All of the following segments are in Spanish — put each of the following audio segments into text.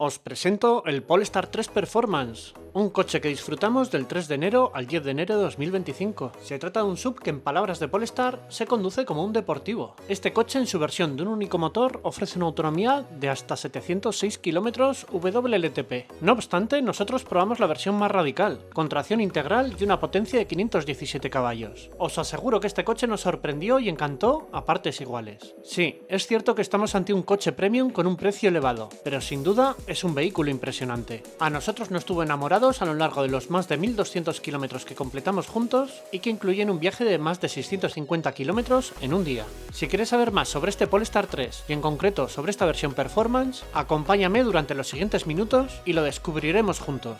Os presento el Polestar 3 Performance, un coche que disfrutamos del 3 de enero al 10 de enero de 2025. Se trata de un SUV que, en palabras de Polestar, se conduce como un deportivo. Este coche, en su versión de un único motor, ofrece una autonomía de hasta 706 km WLTP. No obstante, nosotros probamos la versión más radical, con tracción integral y una potencia de 517 caballos. Os aseguro que este coche nos sorprendió y encantó a partes iguales. Sí, es cierto que estamos ante un coche premium con un precio elevado, pero sin duda es un vehículo impresionante. A nosotros nos tuvo enamorados a lo largo de los más de 1200 kilómetros que completamos juntos y que incluyen un viaje de más de 650 kilómetros en un día. Si quieres saber más sobre este Polestar 3 y en concreto sobre esta versión Performance, acompáñame durante los siguientes minutos y lo descubriremos juntos.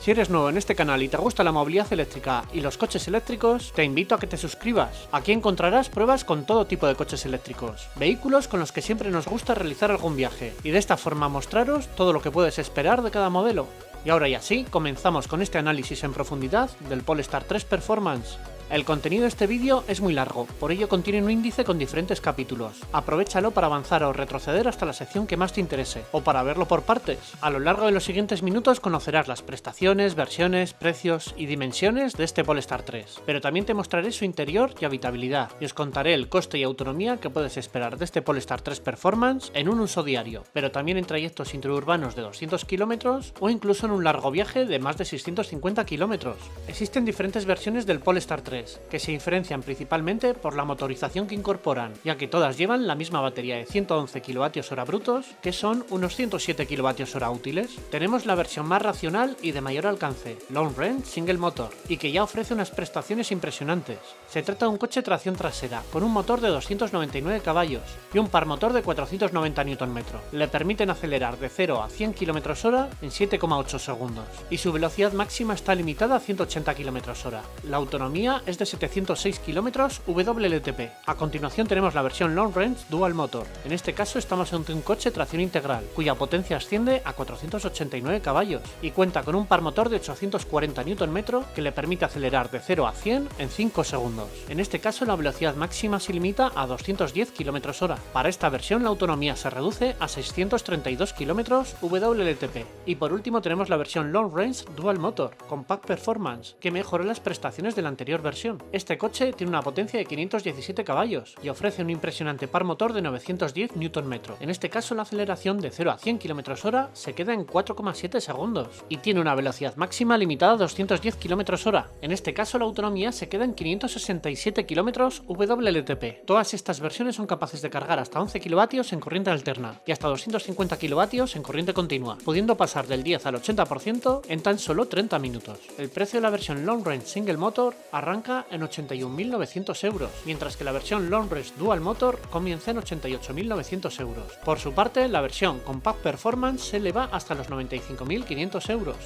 Si eres nuevo en este canal y te gusta la movilidad eléctrica y los coches eléctricos, te invito a que te suscribas. Aquí encontrarás pruebas con todo tipo de coches eléctricos, vehículos con los que siempre nos gusta realizar algún viaje, y de esta forma mostraros todo lo que puedes esperar de cada modelo. Y ahora ya sí, comenzamos con este análisis en profundidad del Polestar 3 Performance. El contenido de este vídeo es muy largo, por ello contiene un índice con diferentes capítulos. Aprovéchalo para avanzar o retroceder hasta la sección que más te interese, o para verlo por partes. A lo largo de los siguientes minutos conocerás las prestaciones, versiones, precios y dimensiones de este Polestar 3, pero también te mostraré su interior y habitabilidad, y os contaré el coste y autonomía que puedes esperar de este Polestar 3 Performance en un uso diario, pero también en trayectos interurbanos de 200 km o incluso en un largo viaje de más de 650 km. Existen diferentes versiones del Polestar 3, que se diferencian principalmente por la motorización que incorporan, ya que todas llevan la misma batería de 111 kWh brutos, que son unos 107 kWh útiles. Tenemos la versión más racional y de mayor alcance, Long Range Single Motor, y que ya ofrece unas prestaciones impresionantes. Se trata de un coche tracción trasera, con un motor de 299 caballos y un par motor de 490 Nm. Le permiten acelerar de 0 a 100 km/h en 7,8 segundos, y su velocidad máxima está limitada a 180 km/h. La autonomía es de 706 km WLTP. A continuación tenemos la versión Long Range Dual Motor. En este caso estamos ante un coche tracción integral, cuya potencia asciende a 489 caballos y cuenta con un par motor de 840 Nm que le permite acelerar de 0 a 100 en 5 segundos. En este caso la velocidad máxima se limita a 210 km/h. Para esta versión la autonomía se reduce a 632 km WLTP. Y por último tenemos la versión Long Range Dual Motor Compact Performance, que mejora las prestaciones de la anterior versión. Este coche tiene una potencia de 517 caballos y ofrece un impresionante par motor de 910 Nm. En este caso la aceleración de 0 a 100 km/h se queda en 4,7 segundos y tiene una velocidad máxima limitada a 210 km/h. En este caso la autonomía se queda en 567 km WLTP. Todas estas versiones son capaces de cargar hasta 11 kW en corriente alterna y hasta 250 kW en corriente continua, pudiendo pasar del 10 al 80% en tan solo 30 minutos. El precio de la versión Long Range Single Motor arranca en 81.900 euros, mientras que la versión Long Range Dual Motor comienza en 88.900 euros. Por su parte, la versión Compact Performance se eleva hasta los 95.500 euros.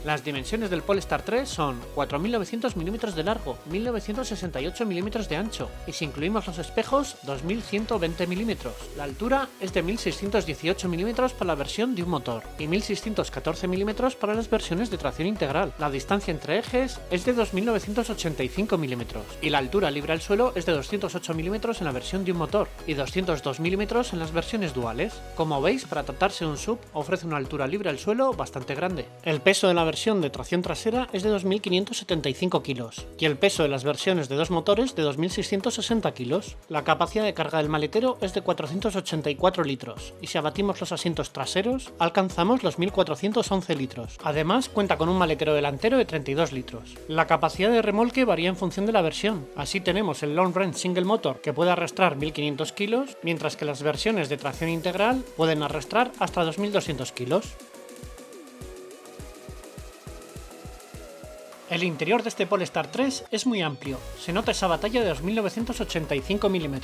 Las dimensiones del Polestar 3 son 4.900 mm de largo, 1.968 mm de ancho, y si incluimos los espejos, 2.120 mm. La altura es de 1.618 mm para la versión de un motor, y 1.614 mm para las versiones de tracción integral. La distancia entre ejes es de 2.985 mm, y la altura libre al suelo es de 208 mm en la versión de un motor, y 202 mm en las versiones duales. Como veis, para tratarse de un SUV, ofrece una altura libre al suelo bastante grande. El peso de la versión de tracción trasera es de 2.575 kilos y el peso de las versiones de dos motores de 2.660 kilos. La capacidad de carga del maletero es de 484 litros y si abatimos los asientos traseros alcanzamos los 1.411 litros. Además cuenta con un maletero delantero de 32 litros. La capacidad de remolque varía en función de la versión. Así tenemos el Long Range Single Motor, que puede arrastrar 1.500 kilos, mientras que las versiones de tracción integral pueden arrastrar hasta 2.200 kilos. El interior de este Polestar 3 es muy amplio, se nota esa batalla de 2.985 mm.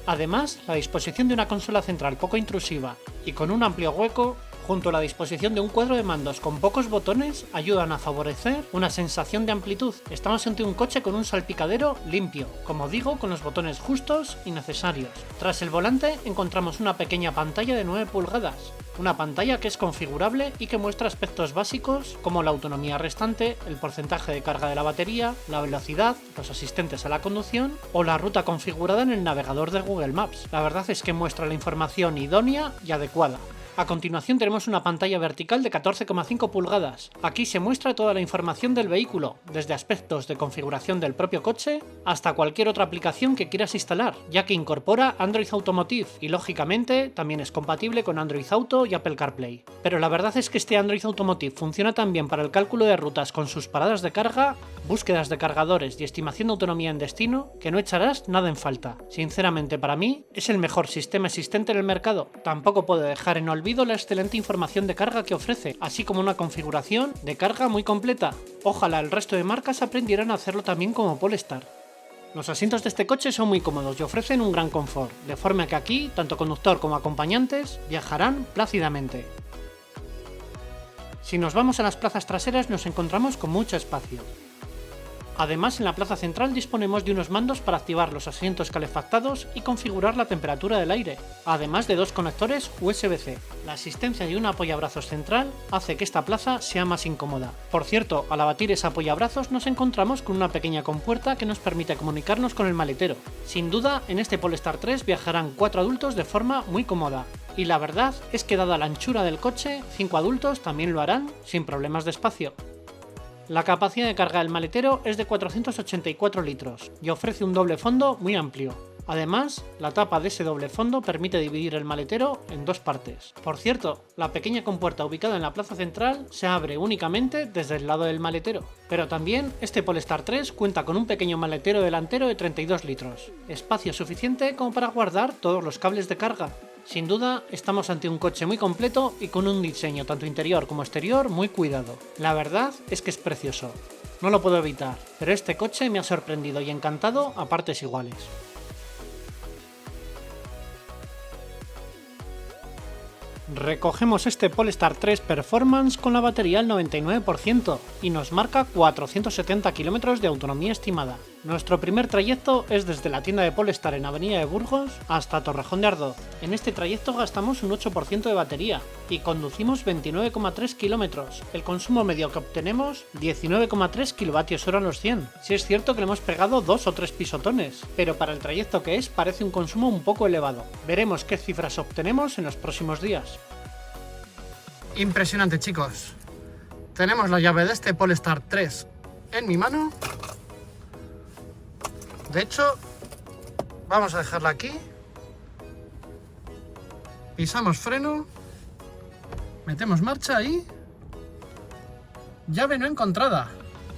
Además, la disposición de una consola central poco intrusiva y con un amplio hueco, junto a la disposición de un cuadro de mandos con pocos botones, ayudan a favorecer una sensación de amplitud. Estamos ante un coche con un salpicadero limpio, como digo, con los botones justos y necesarios. Tras el volante encontramos una pequeña pantalla de 9 pulgadas, una pantalla que es configurable y que muestra aspectos básicos como la autonomía restante, el porcentaje de carga de la batería, la velocidad, los asistentes a la conducción o la ruta configurada en el navegador de Google Maps. La verdad es que muestra la información idónea y adecuada. A continuación tenemos una pantalla vertical de 14,5 pulgadas. Aquí se muestra toda la información del vehículo, desde aspectos de configuración del propio coche hasta cualquier otra aplicación que quieras instalar, ya que incorpora Android Automotive y lógicamente también es compatible con Android Auto y Apple CarPlay. Pero la verdad es que este Android Automotive funciona también para el cálculo de rutas con sus paradas de carga, búsquedas de cargadores y estimación de autonomía en destino, que no echarás nada en falta. Sinceramente, para mí es el mejor sistema existente en el mercado. Tampoco puedo dejar en olvido la excelente información de carga que ofrece, así como una configuración de carga muy completa. Ojalá el resto de marcas aprendieran a hacerlo también como Polestar. Los asientos de este coche son muy cómodos y ofrecen un gran confort, de forma que aquí, tanto conductor como acompañantes, viajarán plácidamente. Si nos vamos a las plazas traseras nos encontramos con mucho espacio. Además, en la plaza central disponemos de unos mandos para activar los asientos calefactados y configurar la temperatura del aire, además de dos conectores USB-C. La existencia de un apoyabrazos central hace que esta plaza sea más incómoda. Por cierto, al abatir ese apoyabrazos nos encontramos con una pequeña compuerta que nos permite comunicarnos con el maletero. Sin duda, en este Polestar 3 viajarán 4 adultos de forma muy cómoda. Y la verdad es que dada la anchura del coche, 5 adultos también lo harán sin problemas de espacio. La capacidad de carga del maletero es de 484 litros y ofrece un doble fondo muy amplio. Además, la tapa de ese doble fondo permite dividir el maletero en dos partes. Por cierto, la pequeña compuerta ubicada en la plaza central se abre únicamente desde el lado del maletero. Pero también este Polestar 3 cuenta con un pequeño maletero delantero de 32 litros, espacio suficiente como para guardar todos los cables de carga. Sin duda, estamos ante un coche muy completo y con un diseño tanto interior como exterior muy cuidado. La verdad es que es precioso. No lo puedo evitar, pero este coche me ha sorprendido y encantado a partes iguales. Recogemos este Polestar 3 Performance con la batería al 99% y nos marca 470 km de autonomía estimada. Nuestro primer trayecto es desde la tienda de Polestar en Avenida de Burgos hasta Torrejón de Ardoz. En este trayecto gastamos un 8% de batería y conducimos 29,3 km. El consumo medio que obtenemos 19,3 kWh a los 100. Sí es cierto que le hemos pegado 2 o 3 pisotones, pero para el trayecto que es parece un consumo un poco elevado. Veremos qué cifras obtenemos en los próximos días. Impresionante, chicos. Tenemos la llave de este Polestar 3 en mi mano. De hecho, vamos a dejarla aquí. Pisamos freno. Metemos marcha y... llave no encontrada.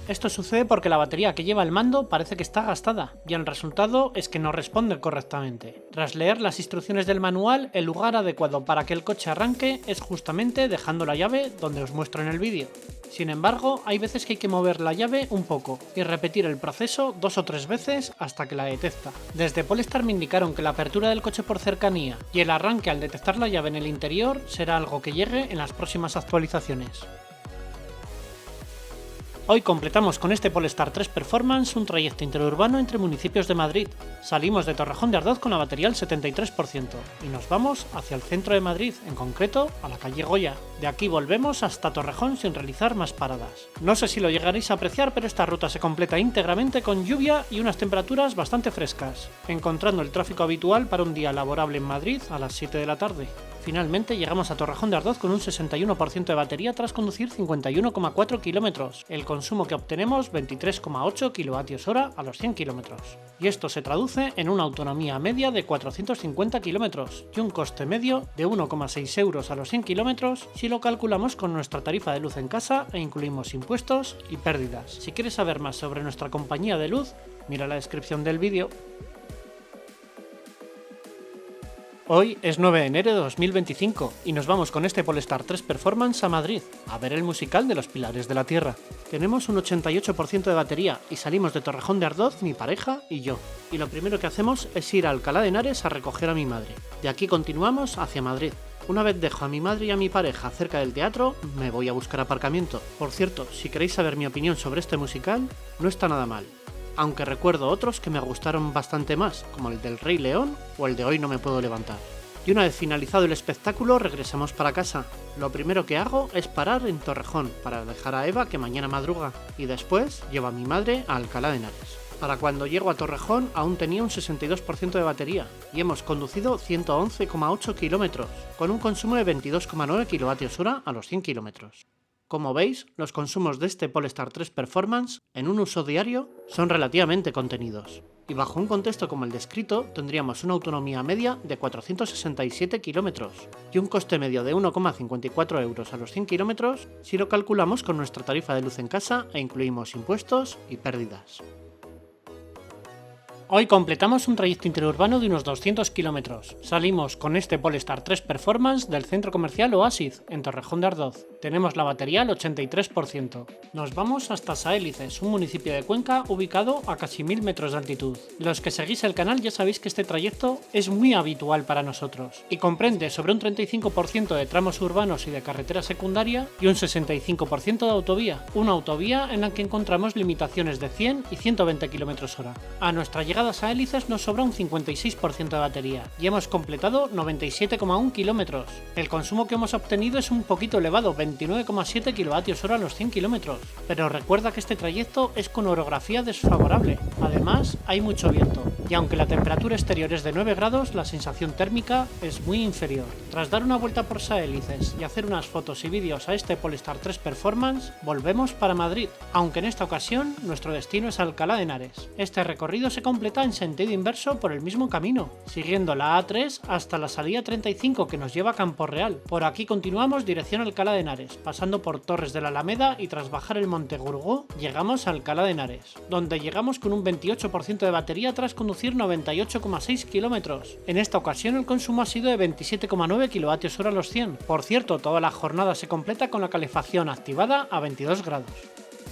Esto sucede porque la batería que lleva el mando parece que está gastada, y el resultado es que no responde correctamente. Tras leer las instrucciones del manual, el lugar adecuado para que el coche arranque es justamente dejando la llave donde os muestro en el vídeo. Sin embargo, hay veces que hay que mover la llave un poco y repetir el proceso 2 o 3 veces hasta que la detecta. Desde Polestar me indicaron que la apertura del coche por cercanía y el arranque al detectar la llave en el interior será algo que llegue en las próximas actualizaciones. Hoy completamos con este Polestar 3 Performance un trayecto interurbano entre municipios de Madrid. Salimos de Torrejón de Ardoz con la batería al 73% y nos vamos hacia el centro de Madrid, en concreto a la calle Goya. De aquí volvemos hasta Torrejón sin realizar más paradas. No sé si lo llegaréis a apreciar, pero esta ruta se completa íntegramente con lluvia y unas temperaturas bastante frescas, encontrando el tráfico habitual para un día laborable en Madrid a las 7 de la tarde. Finalmente llegamos a Torrejón de Ardoz con un 61% de batería tras conducir 51,4 km. El consumo que obtenemos 23,8 kWh a los 100 km. Y esto se traduce en una autonomía media de 450 km y un coste medio de 1,6 euros a los 100 km si lo calculamos con nuestra tarifa de luz en casa e incluimos impuestos y pérdidas. Si quieres saber más sobre nuestra compañía de luz, mira la descripción del vídeo. Hoy es 9 de enero de 2025 y nos vamos con este Polestar 3 Performance a Madrid, a ver el musical de los Pilares de la Tierra. Tenemos un 88% de batería y salimos de Torrejón de Ardoz mi pareja y yo. Y lo primero que hacemos es ir a Alcalá de Henares a recoger a mi madre. De aquí continuamos hacia Madrid. Una vez dejo a mi madre y a mi pareja cerca del teatro, me voy a buscar aparcamiento. Por cierto, si queréis saber mi opinión sobre este musical, no está nada mal. Aunque recuerdo otros que me gustaron bastante más, como el del Rey León o el de Hoy no me puedo levantar. Y una vez finalizado el espectáculo regresamos para casa. Lo primero que hago es parar en Torrejón para dejar a Eva que mañana madruga y después llevo a mi madre a Alcalá de Henares. Para cuando llego a Torrejón aún tenía un 62% de batería y hemos conducido 111,8 kilómetros, con un consumo de 22,9 kWh a los 100 kilómetros. Como veis, los consumos de este Polestar 3 Performance, en un uso diario, son relativamente contenidos. Y bajo un contexto como el descrito, tendríamos una autonomía media de 467 kilómetros y un coste medio de 1,54 euros a los 100 kilómetros si lo calculamos con nuestra tarifa de luz en casa e incluimos impuestos y pérdidas. Hoy completamos un trayecto interurbano de unos 200 kilómetros. Salimos con este Polestar 3 Performance del centro comercial Oasis, en Torrejón de Ardoz. Tenemos la batería al 83%. Nos vamos hasta Saélices, un municipio de Cuenca ubicado a casi 1000 metros de altitud. Los que seguís el canal ya sabéis que este trayecto es muy habitual para nosotros y comprende sobre un 35% de tramos urbanos y de carretera secundaria y un 65% de autovía. Una autovía en la que encontramos limitaciones de 100 y 120 km/h. A nuestra llegada a Hélices nos sobra un 56% de batería y hemos completado 97,1 kilómetros. El consumo que hemos obtenido es un poquito elevado, 29,7 kWh a los 100 kilómetros, pero recuerda que este trayecto es con orografía desfavorable. Además, hay mucho viento y aunque la temperatura exterior es de 9 grados, la sensación térmica es muy inferior. Tras dar una vuelta por Saélices y hacer unas fotos y vídeos a este Polestar 3 Performance, volvemos para Madrid, aunque en esta ocasión nuestro destino es Alcalá de Henares. Este recorrido se completa en sentido inverso por el mismo camino, siguiendo la A3 hasta la salida 35 que nos lleva a Campo Real. Por aquí continuamos dirección Alcalá de Henares, pasando por Torres de la Alameda y tras bajar el Monte Gurgó llegamos a Alcalá de Henares, donde llegamos con un 28% de batería tras conducir 98,6 kilómetros. En esta ocasión el consumo ha sido de 27,9 kWh a los 100. Por cierto, toda la jornada se completa con la calefacción activada a 22 grados.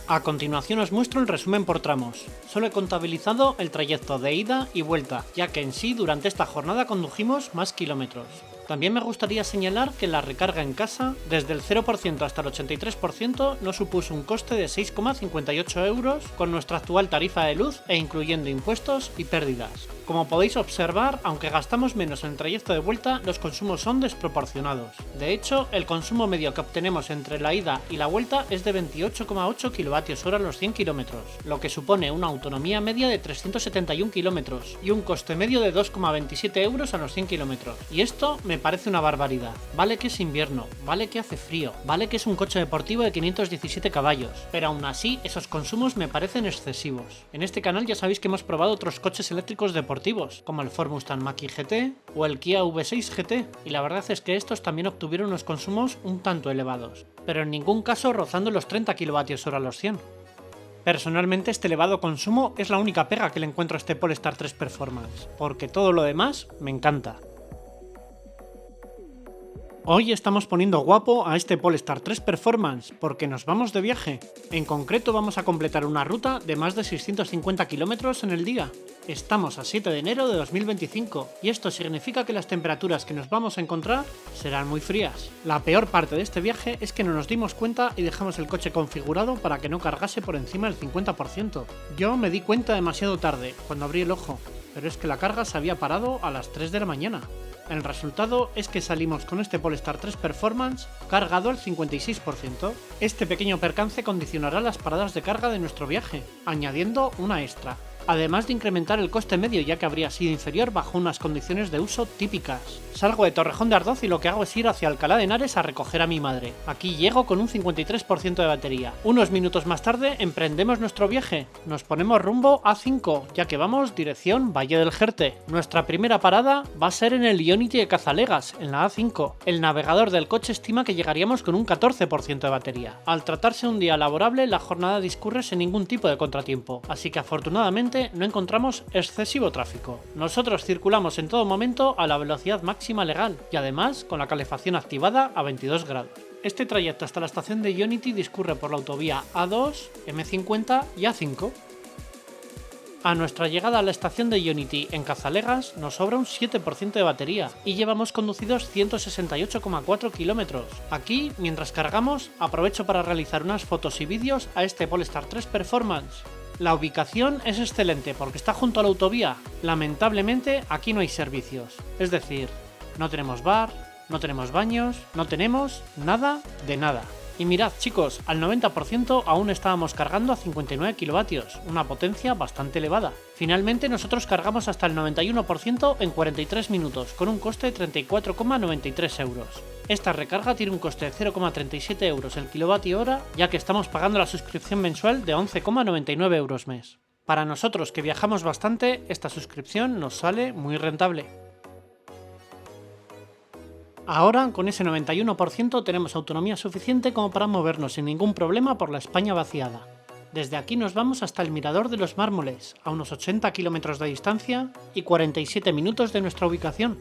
A continuación os muestro el resumen por tramos. Solo he contabilizado el trayecto de ida y vuelta, ya que en sí durante esta jornada condujimos más kilómetros. También me gustaría señalar que la recarga en casa, desde el 0% hasta el 83%, nos supuso un coste de 6,58 euros con nuestra actual tarifa de luz e incluyendo impuestos y pérdidas. Como podéis observar, aunque gastamos menos en el trayecto de vuelta, los consumos son desproporcionados. De hecho, el consumo medio que obtenemos entre la ida y la vuelta es de 28,8 kWh a los 100 km, lo que supone una autonomía media de 371 km y un coste medio de 2,27 euros a los 100 km. Y esto me parece una barbaridad. Vale que es invierno, vale que hace frío, vale que es un coche deportivo de 517 caballos, pero aún así esos consumos me parecen excesivos. En este canal ya sabéis que hemos probado otros coches eléctricos deportivos, como el Ford Mustang Mach-E GT o el Kia V6 GT, y la verdad es que estos también obtuvieron unos consumos un tanto elevados, pero en ningún caso rozando los 30 kWh a los 100. Personalmente este elevado consumo es la única pega que le encuentro a este Polestar 3 Performance, porque todo lo demás me encanta. Hoy estamos poniendo guapo a este Polestar 3 Performance porque nos vamos de viaje. En concreto vamos a completar una ruta de más de 650 kilómetros en el día. Estamos a 7 de enero de 2025 y esto significa que las temperaturas que nos vamos a encontrar serán muy frías. La peor parte de este viaje es que no nos dimos cuenta y dejamos el coche configurado para que no cargase por encima del 50%. Yo me di cuenta demasiado tarde, cuando abrí el ojo, pero es que la carga se había parado a las 3 de la mañana. El resultado es que salimos con este Polestar 3 Performance cargado al 56%. Este pequeño percance condicionará las paradas de carga de nuestro viaje, añadiendo una extra, además de incrementar el coste medio ya que habría sido inferior bajo unas condiciones de uso típicas. Salgo de Torrejón de Ardoz y lo que hago es ir hacia Alcalá de Henares a recoger a mi madre. Aquí llego con un 53% de batería. Unos minutos más tarde emprendemos nuestro viaje. Nos ponemos rumbo A5, ya que vamos dirección Valle del Jerte. Nuestra primera parada va a ser en el Ionity de Cazalegas, en la A5. El navegador del coche estima que llegaríamos con un 14% de batería. Al tratarse de un día laborable, la jornada discurre sin ningún tipo de contratiempo, así que afortunadamente no encontramos excesivo tráfico. Nosotros circulamos en todo momento a la velocidad máxima legal y además con la calefacción activada a 22 grados. Este trayecto hasta la estación de Ionity discurre por la autovía A2, M50 y A5. A nuestra llegada a la estación de Ionity en Cazalegas nos sobra un 7% de batería y llevamos conducidos 168,4 kilómetros. Aquí, mientras cargamos, aprovecho para realizar unas fotos y vídeos a este Polestar 3 Performance. La ubicación es excelente porque está junto a la autovía. Lamentablemente aquí no hay servicios, es decir, no tenemos bar, no tenemos baños, no tenemos nada de nada. Y mirad chicos, al 90% aún estábamos cargando a 59 kilovatios, una potencia bastante elevada. Finalmente nosotros cargamos hasta el 91% en 43 minutos, con un coste de 34,93 euros. Esta recarga tiene un coste de 0,37 euros el kilovatio hora, ya que estamos pagando la suscripción mensual de 11,99 euros mes. Para nosotros que viajamos bastante, esta suscripción nos sale muy rentable. Ahora, con ese 91% tenemos autonomía suficiente como para movernos sin ningún problema por la España vaciada. Desde aquí nos vamos hasta el Mirador de los Mármoles, a unos 80 kilómetros de distancia y 47 minutos de nuestra ubicación.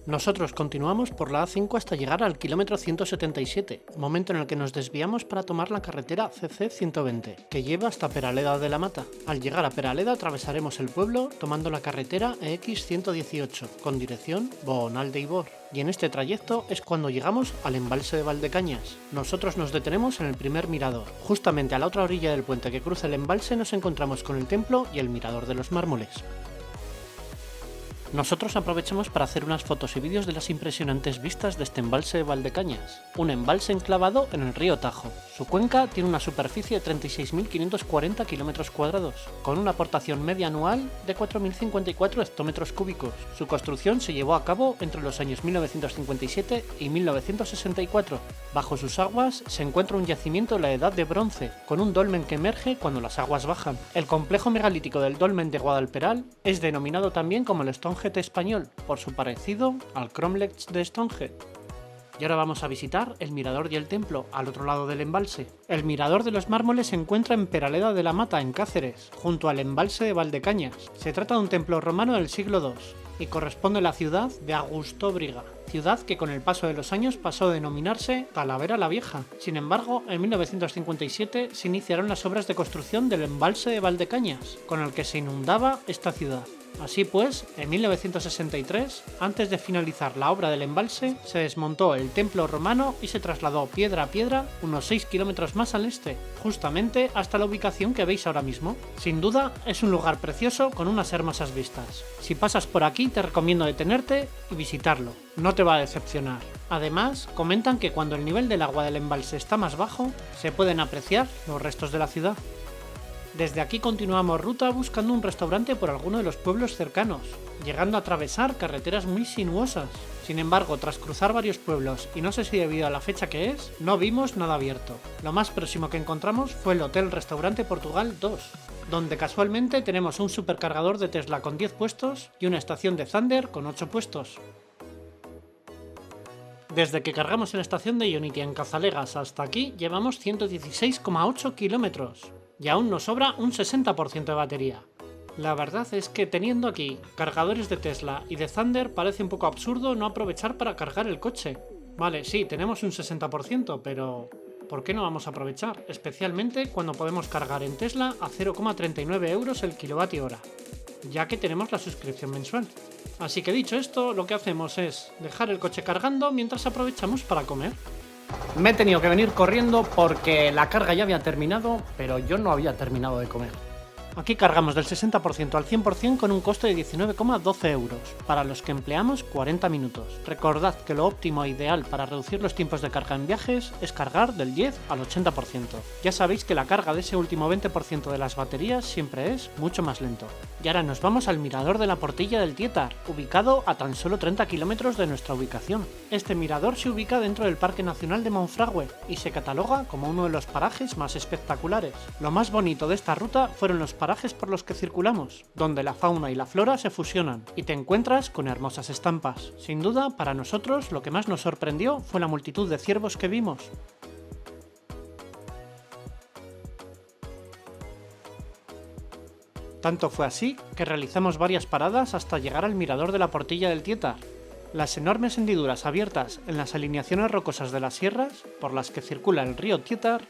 Nosotros continuamos por la A5 hasta llegar al kilómetro 177, momento en el que nos desviamos para tomar la carretera CC 120, que lleva hasta Peraleda de la Mata. Al llegar a Peraleda atravesaremos el pueblo tomando la carretera EX 118, con dirección Boonal de Ibor. Y en este trayecto es cuando llegamos al embalse de Valdecañas. Nosotros nos detenemos en el primer mirador. Justamente a la otra orilla del puente que cruza el embalse nos encontramos con el templo y el Mirador de los Mármoles. Nosotros aprovechamos para hacer unas fotos y vídeos de las impresionantes vistas de este embalse de Valdecañas, un embalse enclavado en el río Tajo. Su cuenca tiene una superficie de 36.540 km², con una aportación media anual de 4.054 hectómetros cúbicos. Su construcción se llevó a cabo entre los años 1957 y 1964. Bajo sus aguas se encuentra un yacimiento de la Edad de Bronce, con un dolmen que emerge cuando las aguas bajan. El complejo megalítico del dolmen de Guadalperal es denominado también como el Stonehenge español, por su parecido al Cromlech de Stonehenge. Y ahora vamos a visitar el mirador y el templo, al otro lado del embalse. El Mirador de los Mármoles se encuentra en Peraleda de la Mata, en Cáceres, junto al embalse de Valdecañas. Se trata de un templo romano del siglo II y corresponde a la ciudad de Augustóbriga, ciudad que con el paso de los años pasó a denominarse Talavera la Vieja. Sin embargo, en 1957 se iniciaron las obras de construcción del embalse de Valdecañas, con el que se inundaba esta ciudad. Así pues, en 1963, antes de finalizar la obra del embalse, se desmontó el templo romano y se trasladó piedra a piedra unos 6 kilómetros más al este, justamente hasta la ubicación que veis ahora mismo. Sin duda, es un lugar precioso con unas hermosas vistas. Si pasas por aquí, te recomiendo detenerte y visitarlo. No te va a decepcionar. Además, comentan que cuando el nivel del agua del embalse está más bajo, se pueden apreciar los restos de la ciudad. Desde aquí continuamos ruta buscando un restaurante por alguno de los pueblos cercanos, llegando a atravesar carreteras muy sinuosas. Sin embargo, tras cruzar varios pueblos y no sé si debido a la fecha que es, no vimos nada abierto. Lo más próximo que encontramos fue el Hotel Restaurante Portugal 2, donde casualmente tenemos un supercargador de Tesla con 10 puestos y una estación de Thunder con 8 puestos. Desde que cargamos en la estación de Ionity en Cazalegas hasta aquí llevamos 116,8 kilómetros. Y aún nos sobra un 60% de batería. La verdad es que teniendo aquí cargadores de Tesla y de Thunder parece un poco absurdo no aprovechar para cargar el coche. Vale, sí, tenemos un 60%, pero ¿por qué no vamos a aprovechar? Especialmente cuando podemos cargar en Tesla a 0,39 euros el kilovatio hora, ya que tenemos la suscripción mensual. Así que dicho esto, lo que hacemos es dejar el coche cargando mientras aprovechamos para comer. Me he tenido que venir corriendo porque la carga ya había terminado, pero yo no había terminado de comer. Aquí cargamos del 60% al 100% con un coste de 19,12 euros, para los que empleamos 40 minutos. Recordad que lo óptimo e ideal para reducir los tiempos de carga en viajes es cargar del 10 al 80%. Ya sabéis que la carga de ese último 20% de las baterías siempre es mucho más lento. Y ahora nos vamos al Mirador de la Portilla del Tietar, ubicado a tan solo 30 kilómetros de nuestra ubicación. Este mirador se ubica dentro del Parque Nacional de Monfragüe y se cataloga como uno de los parajes más espectaculares. Lo más bonito de esta ruta fueron los parajes por los que circulamos, donde la fauna y la flora se fusionan y te encuentras con hermosas estampas. Sin duda, para nosotros lo que más nos sorprendió fue la multitud de ciervos que vimos. Tanto fue así que realizamos varias paradas hasta llegar al Mirador de la Portilla del Tietar. Las enormes hendiduras abiertas en las alineaciones rocosas de las sierras por las que circula el río Tietar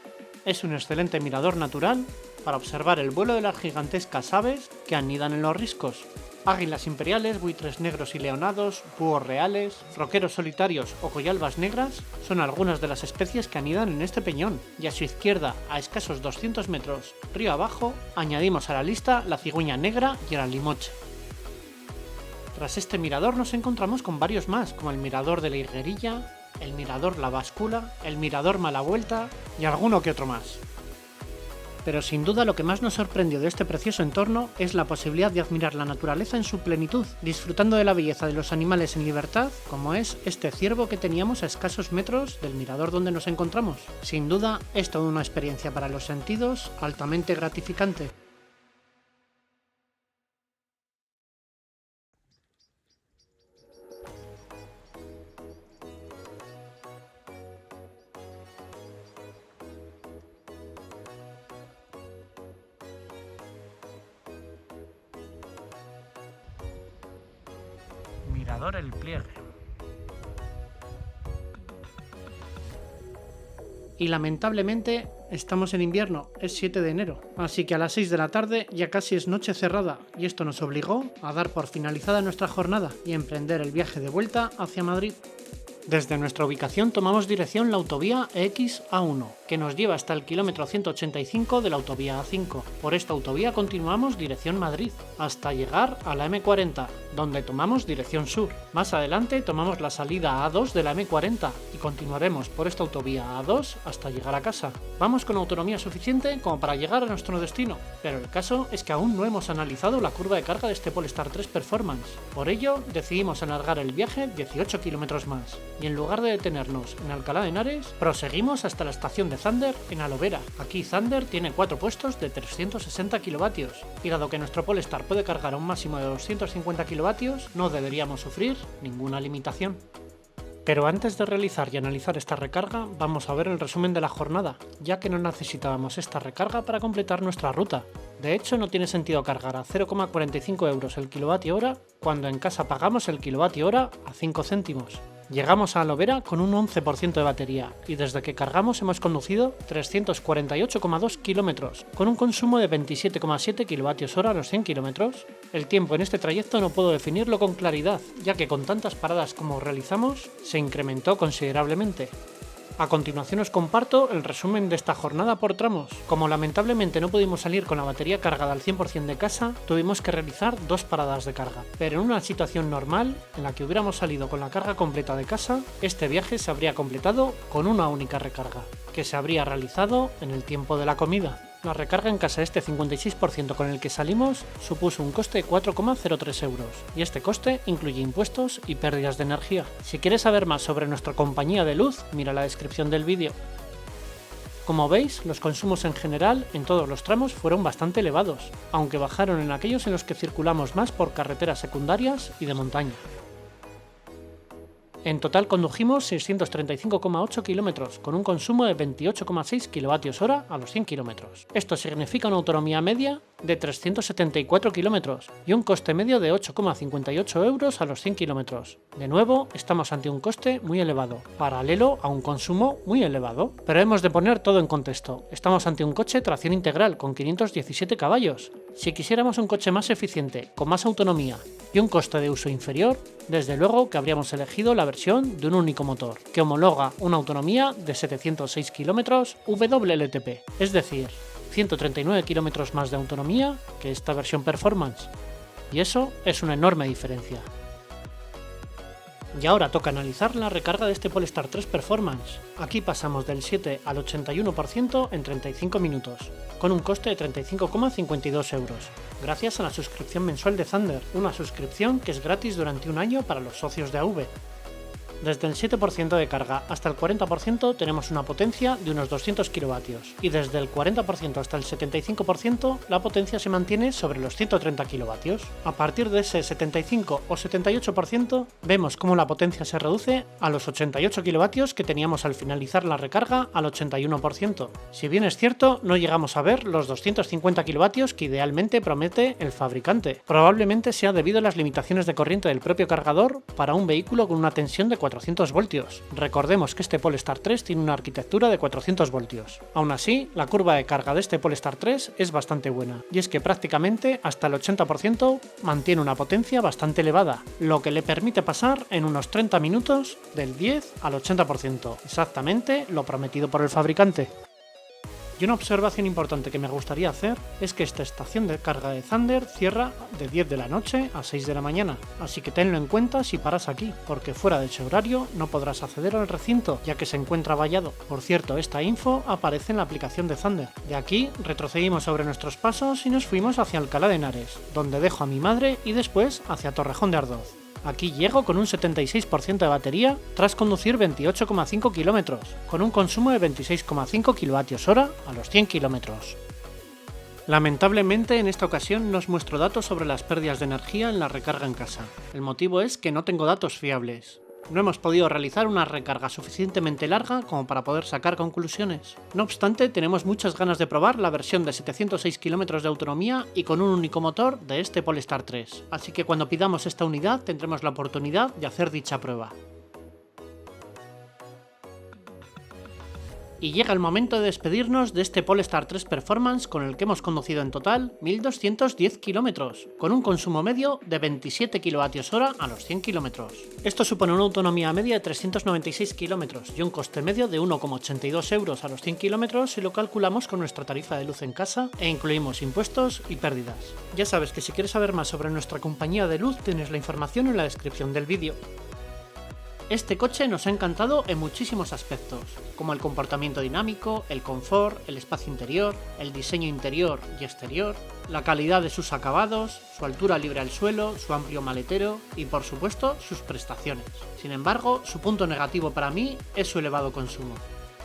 es un excelente mirador natural para observar el vuelo de las gigantescas aves que anidan en los riscos. Águilas imperiales, buitres negros y leonados, búhos reales, roqueros solitarios o coyalbas negras son algunas de las especies que anidan en este peñón, y a su izquierda, a escasos 200 metros río abajo, añadimos a la lista la cigüeña negra y el alimoche. Tras este mirador nos encontramos con varios más, como el Mirador de la Higuerilla, el mirador La Báscula, el mirador Mala Vuelta y alguno que otro más. Pero sin duda lo que más nos sorprendió de este precioso entorno es la posibilidad de admirar la naturaleza en su plenitud, disfrutando de la belleza de los animales en libertad, como es este ciervo que teníamos a escasos metros del mirador donde nos encontramos. Sin duda, es toda una experiencia para los sentidos altamente gratificante. Mirador El Pliegue. Y lamentablemente estamos en invierno, es 7 de enero, así que a las 6 de la tarde ya casi es noche cerrada y esto nos obligó a dar por finalizada nuestra jornada y emprender el viaje de vuelta hacia Madrid. Desde nuestra ubicación tomamos dirección la autovía EX-A1, que nos lleva hasta el kilómetro 185 de la autovía A5. Por esta autovía continuamos dirección Madrid, hasta llegar a la M40, donde tomamos dirección sur. Más adelante tomamos la salida A2 de la M40 y continuaremos por esta autovía A2 hasta llegar a casa. Vamos con autonomía suficiente como para llegar a nuestro destino, pero el caso es que aún no hemos analizado la curva de carga de este Polestar 3 Performance. Por ello, decidimos alargar el viaje 18 kilómetros más. Y en lugar de detenernos en Alcalá de Henares, proseguimos hasta la estación de Zander en Alovera. Aquí Zander tiene 4 puestos de 360 kilovatios, y dado que nuestro Polestar puede cargar a un máximo de 250 kilovatios, no deberíamos sufrir ninguna limitación. Pero antes de realizar y analizar esta recarga, vamos a ver el resumen de la jornada, ya que no necesitábamos esta recarga para completar nuestra ruta. De hecho, no tiene sentido cargar a 0,45 euros el kilovatio hora cuando en casa pagamos el kilovatio hora a 5 céntimos. Llegamos a Alovera con un 11% de batería y desde que cargamos hemos conducido 348,2 kilómetros, con un consumo de 27,7 kilovatios hora a los 100 kilómetros. El tiempo en este trayecto no puedo definirlo con claridad, ya que con tantas paradas como realizamos, se incrementó considerablemente. A continuación os comparto el resumen de esta jornada por tramos. Como lamentablemente no pudimos salir con la batería cargada al 100% de casa, tuvimos que realizar 2 paradas de carga. Pero en una situación normal, en la que hubiéramos salido con la carga completa de casa, este viaje se habría completado con una única recarga, que se habría realizado en el tiempo de la comida. La recarga en casa de este 56% con el que salimos supuso un coste de 4,03 euros, y este coste incluye impuestos y pérdidas de energía. Si quieres saber más sobre nuestra compañía de luz, mira la descripción del vídeo. Como veis, los consumos en general en todos los tramos fueron bastante elevados, aunque bajaron en aquellos en los que circulamos más por carreteras secundarias y de montaña. En total condujimos 635,8 kilómetros, con un consumo de 28,6 kilovatios hora a los 100 kilómetros. Esto significa una autonomía media de 374 kilómetros y un coste medio de 8,58 euros a los 100 kilómetros. De nuevo, estamos ante un coste muy elevado, paralelo a un consumo muy elevado. Pero hemos de poner todo en contexto. Estamos ante un coche tracción integral con 517 caballos. Si quisiéramos un coche más eficiente, con más autonomía y un coste de uso inferior, desde luego que habríamos elegido la versión de un único motor, que homologa una autonomía de 706 km WLTP, es decir, 139 km más de autonomía que esta versión Performance. Y eso es una enorme diferencia. Y ahora toca analizar la recarga de este Polestar 3 Performance. Aquí pasamos del 7 al 81% en 35 minutos, con un coste de 35,52 euros, gracias a la suscripción mensual de Zander, una suscripción que es gratis durante un año para los socios de AV. Desde el 7% de carga hasta el 40% tenemos una potencia de unos 200 kilovatios, y desde el 40% hasta el 75% la potencia se mantiene sobre los 130 kilovatios. A partir de ese 75 o 78% vemos cómo la potencia se reduce a los 88 kilovatios que teníamos al finalizar la recarga al 81%. Si bien es cierto, no llegamos a ver los 250 kilovatios que idealmente promete el fabricante. Probablemente sea debido a las limitaciones de corriente del propio cargador para un vehículo con una tensión de 400 voltios. Recordemos que este Polestar 3 tiene una arquitectura de 400 voltios. Aún así, la curva de carga de este Polestar 3 es bastante buena, y es que prácticamente hasta el 80% mantiene una potencia bastante elevada, lo que le permite pasar en unos 30 minutos del 10 al 80%, exactamente lo prometido por el fabricante. Y una observación importante que me gustaría hacer es que esta estación de carga de Thunder cierra de 10 de la noche a 6 de la mañana, así que tenlo en cuenta si paras aquí, porque fuera de ese horario no podrás acceder al recinto, ya que se encuentra vallado. Por cierto, esta info aparece en la aplicación de Thunder. De aquí retrocedimos sobre nuestros pasos y nos fuimos hacia Alcalá de Henares, donde dejo a mi madre y después hacia Torrejón de Ardoz. Aquí llego con un 76% de batería tras conducir 28,5 km, con un consumo de 26,5 kWh a los 100 km. Lamentablemente en esta ocasión no os muestro datos sobre las pérdidas de energía en la recarga en casa. El motivo es que no tengo datos fiables. No hemos podido realizar una recarga suficientemente larga como para poder sacar conclusiones. No obstante, tenemos muchas ganas de probar la versión de 706 km de autonomía y con un único motor de este Polestar 3, así que cuando pidamos esta unidad tendremos la oportunidad de hacer dicha prueba. Y llega el momento de despedirnos de este Polestar 3 Performance con el que hemos conducido en total 1210 km, con un consumo medio de 27 kWh a los 100 km. Esto supone una autonomía media de 396 km y un coste medio de 1,82 euros a los 100 km si lo calculamos con nuestra tarifa de luz en casa e incluimos impuestos y pérdidas. Ya sabes que si quieres saber más sobre nuestra compañía de luz tienes la información en la descripción del vídeo. Este coche nos ha encantado en muchísimos aspectos, como el comportamiento dinámico, el confort, el espacio interior, el diseño interior y exterior, la calidad de sus acabados, su altura libre al suelo, su amplio maletero y por supuesto sus prestaciones. Sin embargo, su punto negativo para mí es su elevado consumo.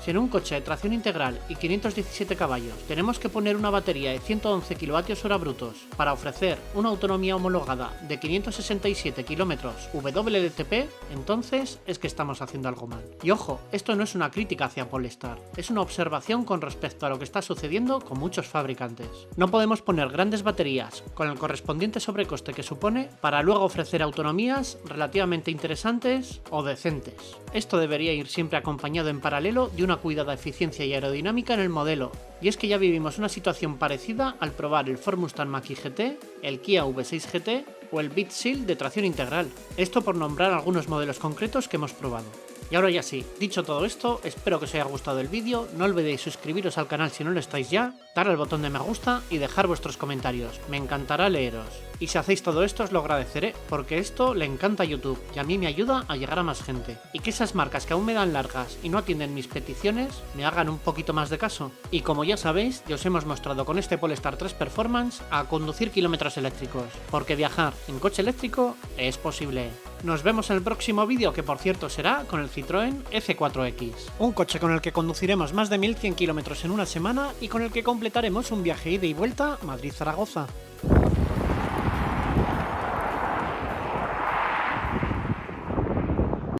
Si en un coche de tracción integral y 517 caballos tenemos que poner una batería de 111 kWh brutos para ofrecer una autonomía homologada de 567 km WLTP, entonces es que estamos haciendo algo mal. Y ojo, esto no es una crítica hacia Polestar, es una observación con respecto a lo que está sucediendo con muchos fabricantes. No podemos poner grandes baterías con el correspondiente sobrecoste que supone para luego ofrecer autonomías relativamente interesantes o decentes. Esto debería ir siempre acompañado en paralelo de una cuidada eficiencia y aerodinámica en el modelo, y es que ya vivimos una situación parecida al probar el Ford Mustang Mach-E GT, el Kia V6 GT o el Beat Seal de tracción integral, esto por nombrar algunos modelos concretos que hemos probado. Y ahora ya sí, dicho todo esto, espero que os haya gustado el vídeo, no olvidéis suscribiros al canal si no lo estáis ya, dar al botón de me gusta y dejar vuestros comentarios, me encantará leeros. Y si hacéis todo esto os lo agradeceré, porque esto le encanta a YouTube y a mí me ayuda a llegar a más gente. Y que esas marcas que aún me dan largas y no atienden mis peticiones, me hagan un poquito más de caso. Y como ya sabéis, ya os hemos mostrado con este Polestar 3 Performance a conducir kilómetros eléctricos, porque viajar en coche eléctrico es posible. Nos vemos en el próximo vídeo, que por cierto será con el Citroën C4X. Un coche con el que conduciremos más de 1100 km en una semana y con el que completaremos un viaje ida y vuelta Madrid-Zaragoza.